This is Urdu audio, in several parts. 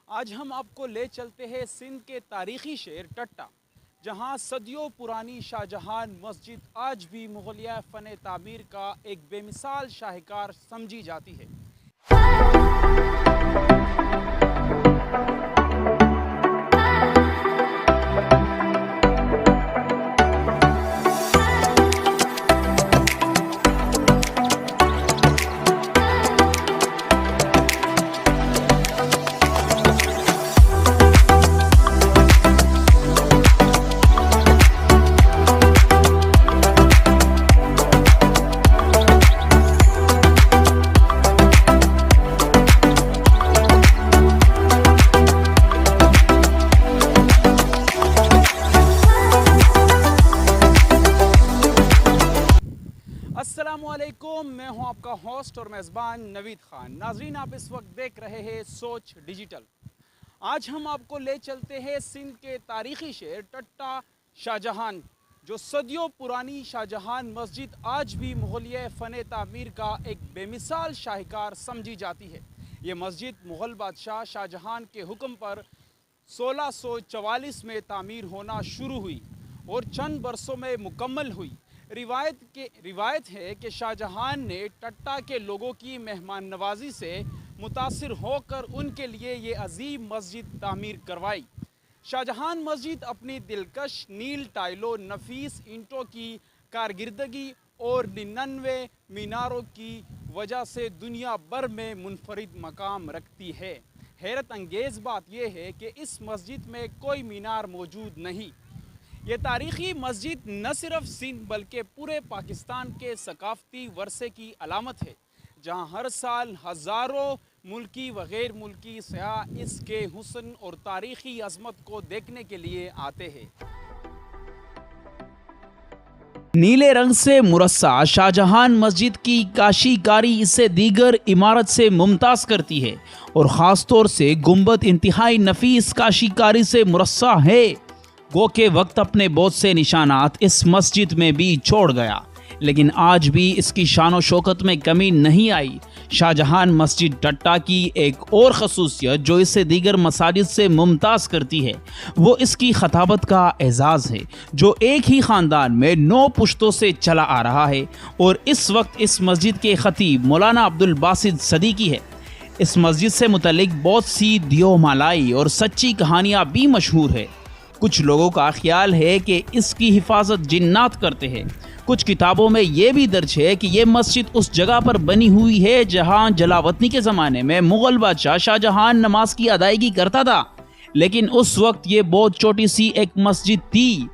آج ہم آپ کو لے چلتے ہیں سندھ کے تاریخی شہر ٹٹا، جہاں صدیوں پرانی شاہجہان مسجد آج بھی مغلیہ فن تعمیر کا ایک بے مثال شاہکار سمجھی جاتی ہے۔ السلام علیکم، میں ہوں آپ کا ہوسٹ اور میزبان نوید خان۔ ناظرین، آپ اس وقت دیکھ رہے ہیں سوچ ڈیجیٹل۔ آج ہم آپ کو لے چلتے ہیں سندھ کے تاریخی شہر ٹٹا شاہجہان، جو صدیوں پرانی شاہجہان مسجد آج بھی مغلیہ فن تعمیر کا ایک بے مثال شاہکار سمجھی جاتی ہے۔ یہ مسجد مغل بادشاہ شاہجہان کے حکم پر 1644 میں تعمیر ہونا شروع ہوئی اور چند برسوں میں مکمل ہوئی۔ روایت ہے کہ شاہجہان نے ٹٹا کے لوگوں کی مہمان نوازی سے متاثر ہو کر ان کے لیے یہ عظیم مسجد تعمیر کروائی۔ شاہجہان مسجد اپنی دلکش نیل ٹائلوں، نفیس اینٹوں کی کارکردگی اور 99 میناروں کی وجہ سے دنیا بھر میں منفرد مقام رکھتی ہے۔ حیرت انگیز بات یہ ہے کہ اس مسجد میں کوئی مینار موجود نہیں۔ یہ تاریخی مسجد نہ صرف سندھ بلکہ پورے پاکستان کے ثقافتی ورثے کی علامت ہے، جہاں ہر سال ہزاروں ملکی و غیر ملکی سیاح اس کے حسن اور تاریخی عظمت کو دیکھنے کے لیے آتے ہیں۔ نیلے رنگ سے مرصع شاہجہان مسجد کی کاشی کاری اسے دیگر عمارت سے ممتاز کرتی ہے، اور خاص طور سے گنبد انتہائی نفیس کاشی کاری سے مرصع ہے۔ گو کہ وقت اپنے بہت سے نشانات اس مسجد میں بھی چھوڑ گیا، لیکن آج بھی اس کی شان و شوکت میں کمی نہیں آئی۔ شاہجہان مسجد ٹٹا کی ایک اور خصوصیت جو اسے دیگر مساجد سے ممتاز کرتی ہے، وہ اس کی خطابت کا اعزاز ہے، جو ایک ہی خاندان میں 9 پشتوں سے چلا آ رہا ہے، اور اس وقت اس مسجد کے خطیب مولانا عبدالباسط صدیقی ہے۔ اس مسجد سے متعلق بہت سی دیو مالائی اور سچی کہانیاں بھی مشہور ہے۔ کچھ لوگوں کا خیال ہے کہ اس کی حفاظت جنات کرتے ہیں۔ کچھ کتابوں میں یہ بھی درج ہے کہ یہ مسجد اس جگہ پر بنی ہوئی ہے جہاں جلاوطنی کے زمانے میں مغل بادشاہ شاہجہان نماز کی ادائیگی کرتا تھا، لیکن اس وقت یہ بہت چھوٹی سی ایک مسجد تھی۔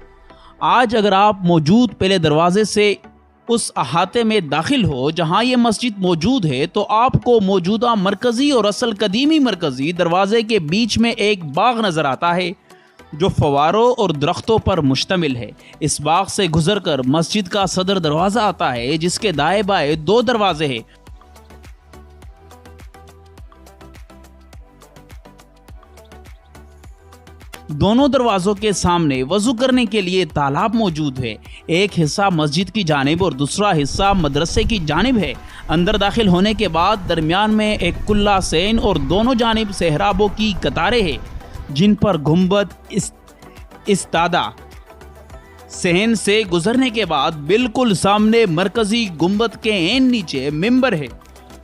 آج اگر آپ موجود پہلے دروازے سے اس احاطے میں داخل ہو جہاں یہ مسجد موجود ہے، تو آپ کو موجودہ مرکزی اور اصل قدیمی مرکزی دروازے کے بیچ میں ایک باغ نظر آتا ہے، جو فواروں اور درختوں پر مشتمل ہے۔ اس باغ سے گزر کر مسجد کا صدر دروازہ آتا ہے، جس کے دائیں بائیں 2 دروازے ہیں۔ دونوں دروازوں کے سامنے وضو کرنے کے لیے تالاب موجود ہے۔ ایک حصہ مسجد کی جانب اور دوسرا حصہ مدرسے کی جانب ہے۔ اندر داخل ہونے کے بعد درمیان میں ایک قلعہ سین اور دونوں جانب صحرابوں کی قطاریں ہیں، جن پر گنبد استادہ صحن سے گزرنے کے بعد بالکل سامنے مرکزی گنبد کے عین نیچے ممبر ہے،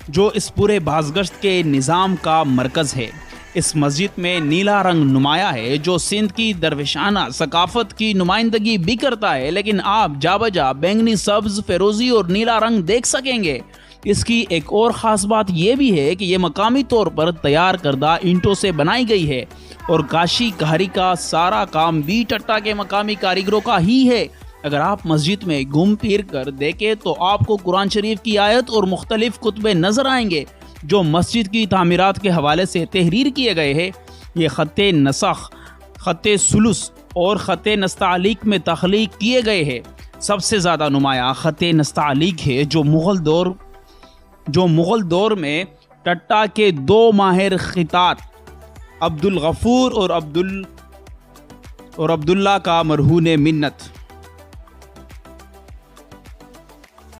جو اس پورے بازگشت کے نظام کا مرکز ہے۔ اس مسجد میں نیلا رنگ نمایاں ہے، جو سندھ کی درویشانہ ثقافت کی نمائندگی بھی کرتا ہے، لیکن آپ جا بجا بینگنی، سبز، فیروزی اور نیلا رنگ دیکھ سکیں گے۔ اس کی ایک اور خاص بات یہ بھی ہے کہ یہ مقامی طور پر تیار کردہ اینٹوں سے بنائی گئی ہے، اور کاشی کاری کا سارا کام بھی ٹٹا کے مقامی کاریگروں کا ہی ہے۔ اگر آپ مسجد میں گھوم پھر کر دیکھیں تو آپ کو قرآن شریف کی آیت اور مختلف کتبے نظر آئیں گے، جو مسجد کی تعمیرات کے حوالے سے تحریر کیے گئے ہیں۔ یہ خط نسخ، خط ثلث اور خط نستعلیق میں تخلیق کیے گئے ہیں۔ سب سے زیادہ نمایاں خط نستعلیق ہے، جو مغل دور میں ٹٹا کے 2 ماہر خطاط عبدالغفور اور عبداللہ کا مرہون منت